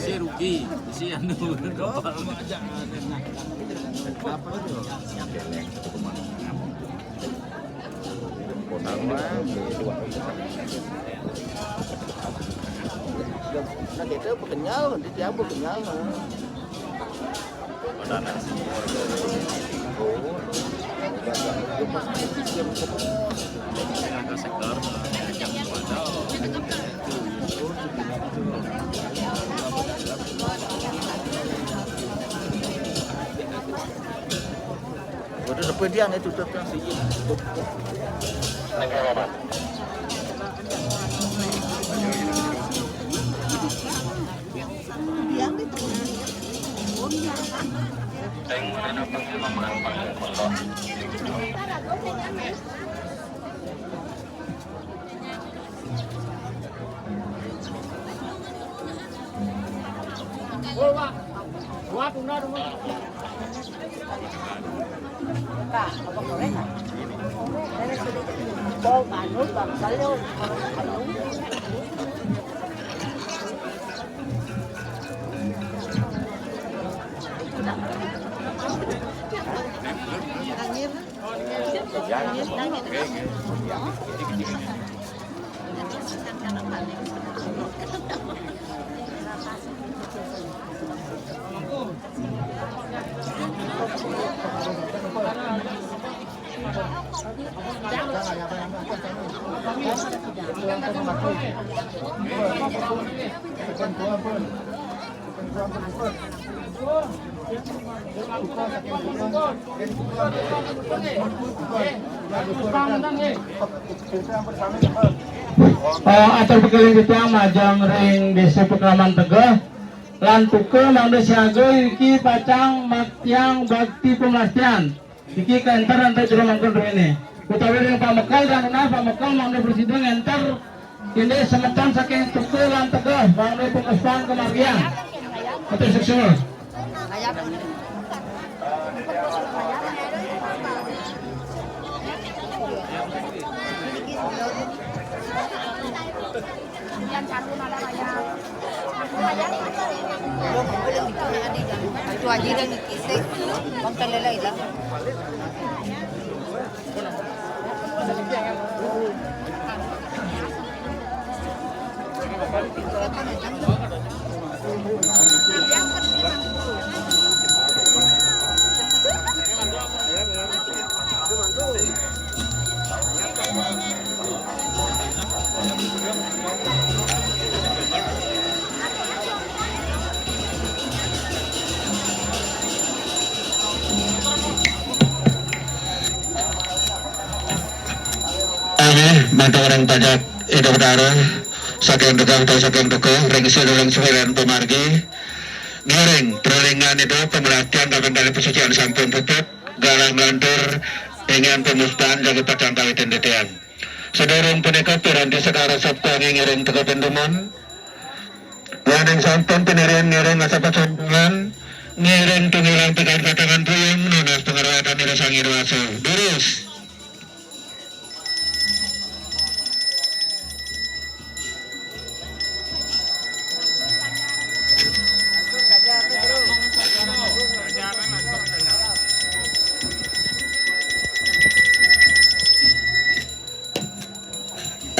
Si rugi, si anu kapal aja. Nah kita berkenyal, nanti dia berkenyal. Sektor Udah sampai dia nih tutup yang sih. Atur pekeling ditang majang ring desa Pekraman Tegeh lan tukel mangda siaga iki pacang matyang bakti pemelastian iki kenter ente jero mangkon rene utawi ring pamekal dan pamekal mangda presiden enter ini semeton saking tukel lan Tegeh mangda pengespan kemargian atur seksual Itu aja dan dikisih, bang terlelai lah. Bantu orang pajak itu berdarah saking tukang atau saking tukang ringsi dalam sembilan pemargi ngiring perlingan itu pemelatihan kaping kali pesucian sampun tutup galang melantur dengan pemustaan jaga pacang kali tendetian sedorong pendekat piranti sekarang sabta ngiring teka pendumun yang sampun penirian ngiring asa pacungan ngiring tungilang pekan katangan puyung nunas pengerawatan dirasang irwaso durus.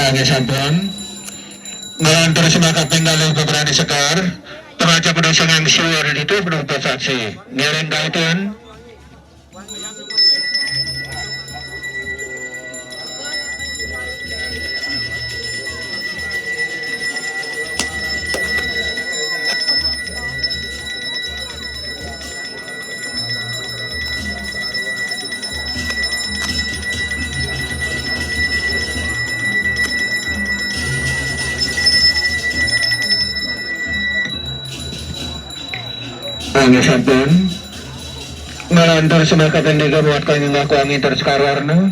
Angin sampun ngelantur semangat tinggal beberapa sekar peraca pedosong yang syur itu berupa saksi ngiring kaitan angin sampun melantar semangat pendiga buat kanyang aku angin tersekarwarna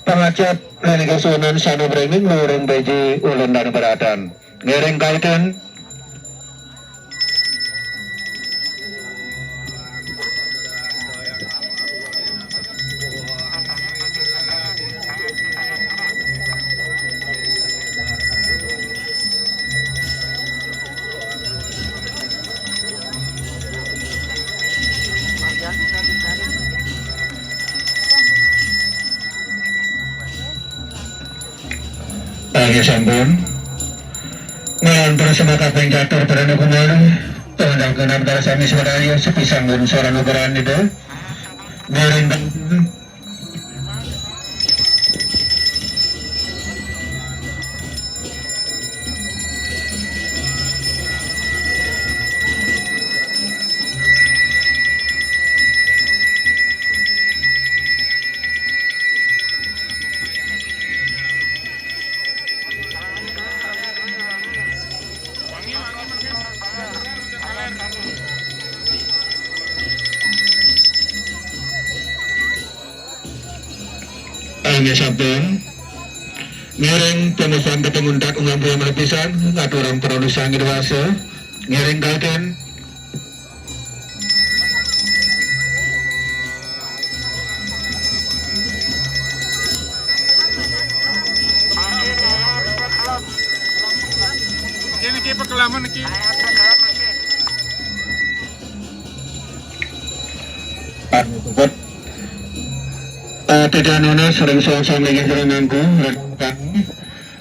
pangacap leniga sunan sanu brenging lureng beji ulun dan beratan ngiring kaitan Ayo sampun. Ngantar sama kapeng catur pada kumala. Tandang kenam dari sami suaranya sepisang dan suara nugeran itu. Garing. Ayo sampun. Ngiring pemusuhan kepengundat ungam punya melepisan aturan produksi dewasa ngiring kalken Ini pekelaman iki. Tidak nona sering suang lagi serenangku rekan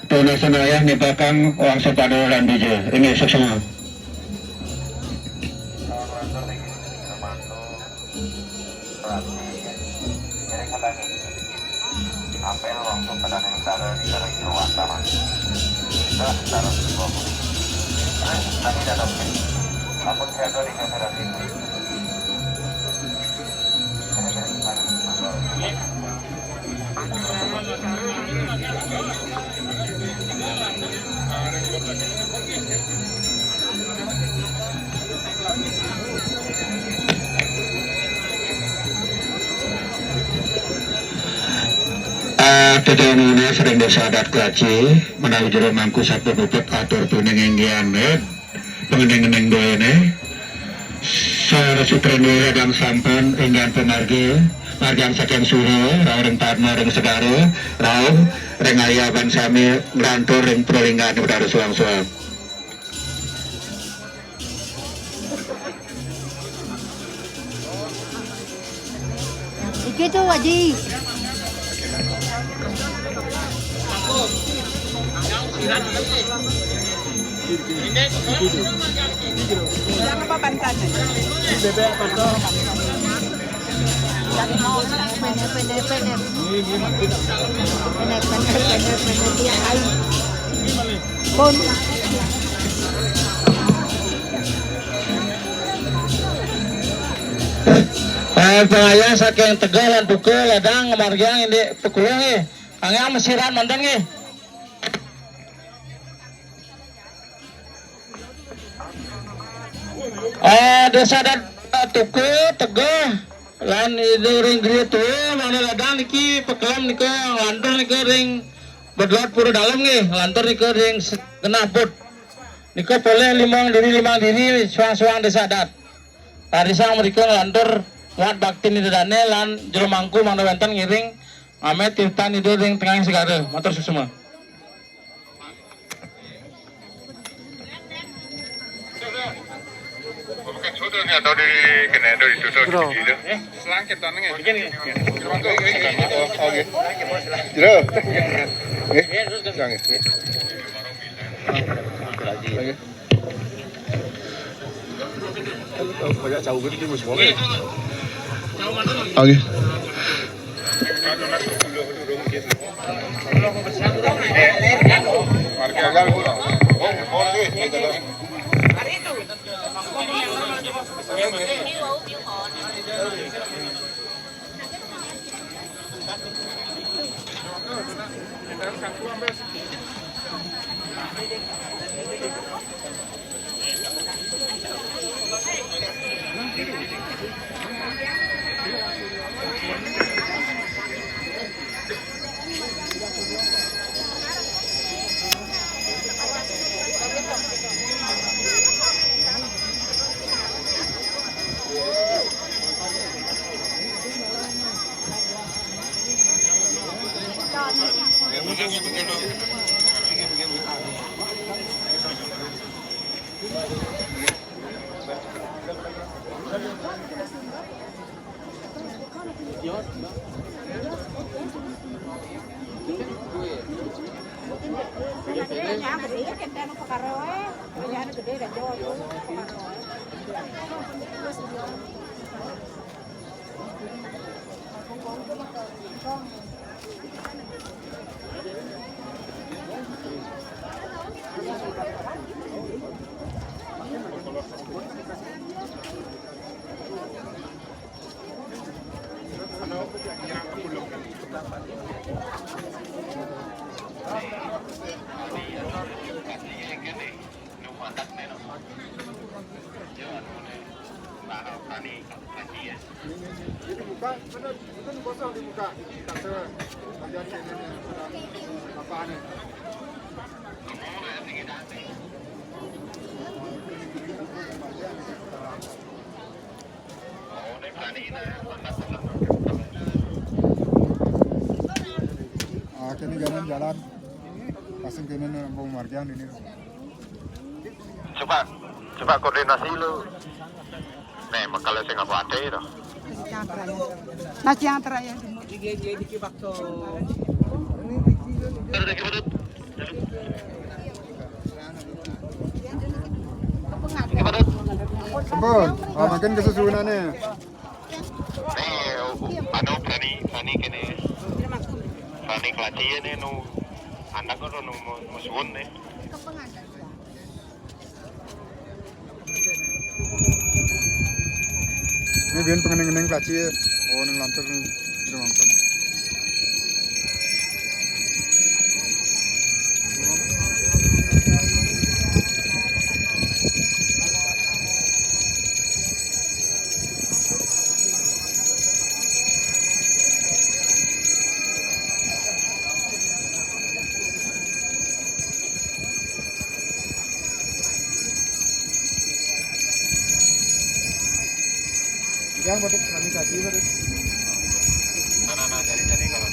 tuna senayah nipakan uang sepadu dan DJ ini semua. Tidak nuna sering bersahadat kelaci menawi jero mangku satu puput atur tuning enggianet pengeneng-eneng doene Sara Sutrendur Radang Sampun enggan pemargi margang saking suro rau ring padma ring segaro rau ring ayaban sami ngrantur ring prolinggan udara suang-suang. Iki tuh Waji. Jangan apa bantan. Pengayah saking Tegal dan pukul ladang margang ini pukulnya angin mesiran mantan nih. Desa dan tuku Tegal lan itu ring gitu mana ladang niki pekelam niko lantur niko ring berdoat pura dalam nih lantur niko ring kenaput niko boleh limang diri suang-suang desa adat tarisang mereka lantur buat bakti ni dane lan jero mangku mana wenten ngiring ame tirtan itu ring tengah segara motor semua. Atau di kena dari tutup gitu. Selangkit tanahnya. Begini. Oke. Jero. Banyak jauh gitu di musim. Oke. Gue. Kanya gede kan kan pakaroe. Kanya gede dah Jawa tuh pakaroe. Dibuka, kan kosong dibuka. Kata bagian sini apa nih? Kini jalan langsung kini Bung Marjan ini. Coba koordinasi lu. Nih, kalau saya nggak ada itu. Nasi yang terakhir. Sembon, makin kesusunannya. Berani kini. Berani kelacien nih, anak ko nu musuhun nih. Ini biar pengeneng-pengeneng pelaci ya. Oh, neng lantar nih. Udah mangkon. Yang buat organisasi baru. Nah, jadi kalau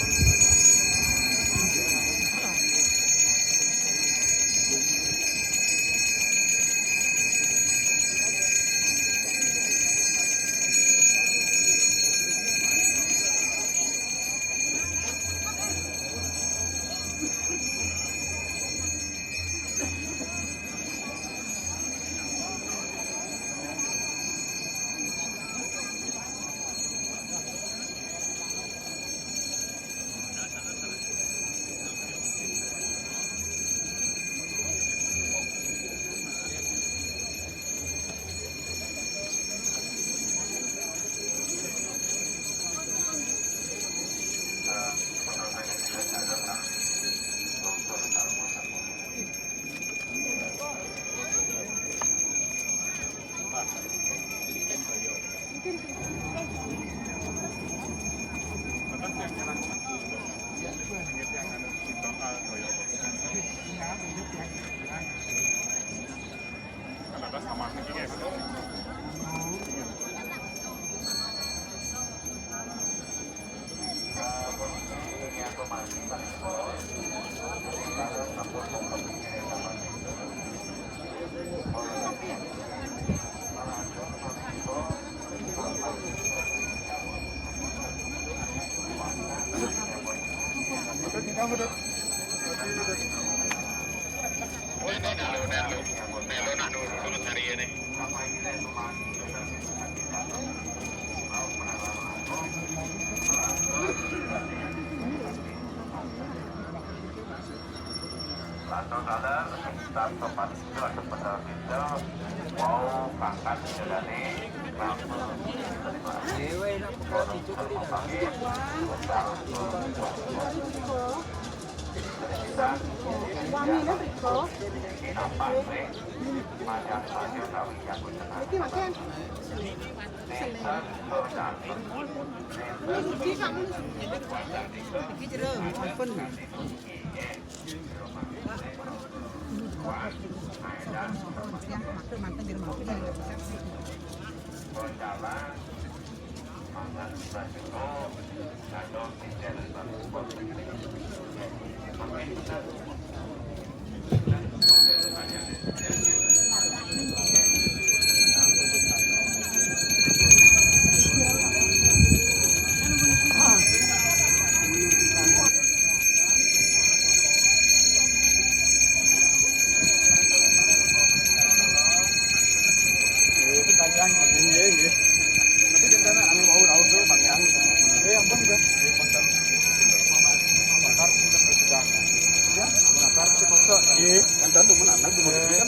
Kan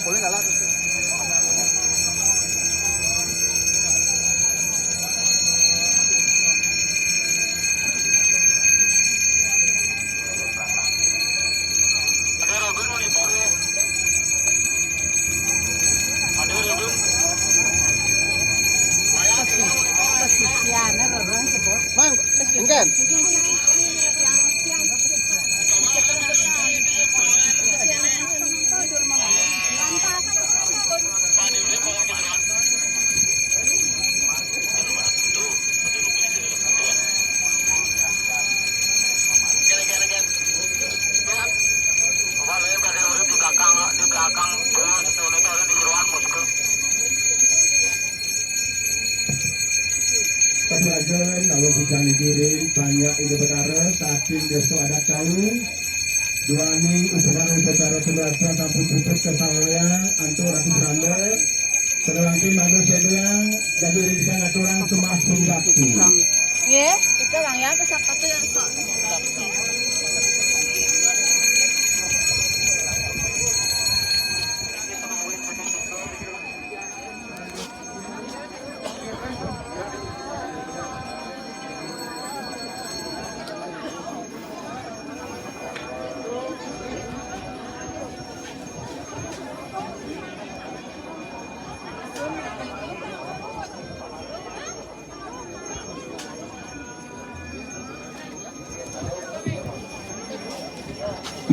boleh lah. Mang, engken. Pelajaran kalau bisa dikirim banyak itu perkara saking besok ada calon dua ini upacara seberasa sampun tutup ke saya antur ratu beranda selagi manusia yang jadi rintikan aturan semakin bakti Nggih, itu Bang ya pesaka tuh yang sok.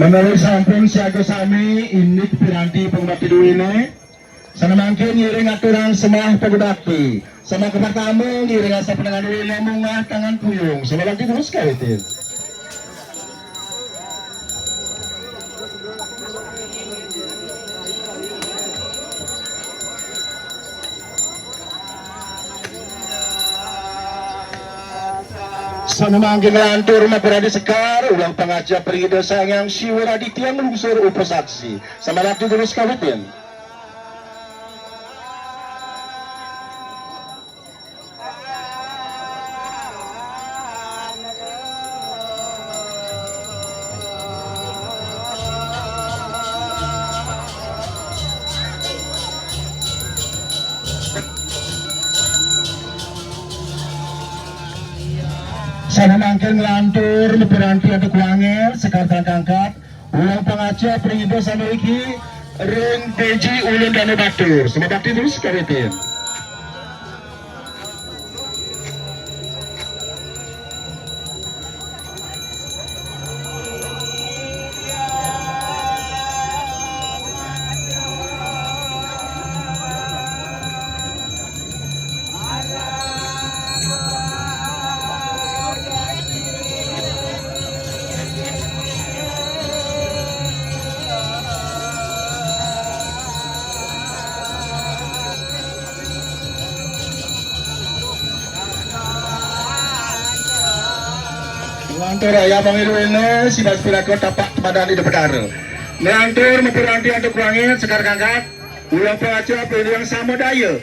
menurut sampun siaga sami ini piranti pengbakti duwine sana mangkin ngiring aturan semah pengbakti sama pertama ngiring asa pendengar duwine mungah tangan puyung sama lagi terus kaitin sana mangkin lantur maperadi sekar ulang pengajar perido sangang siwara di tiang lungsur upasaksi sama lagi terus kaitin sana mangkin ngelantur piranti atau kuangel sekarang kangkat ulang pengajar perido sama iki ring teji ulun dana batur sama bakti terus kaitin Ngantur ya pangilu ini sidas pilakon tapak kepada di depan. Ngantur memperanti untuk kurangin sekar kangkat ulang pengajar yang sama daya.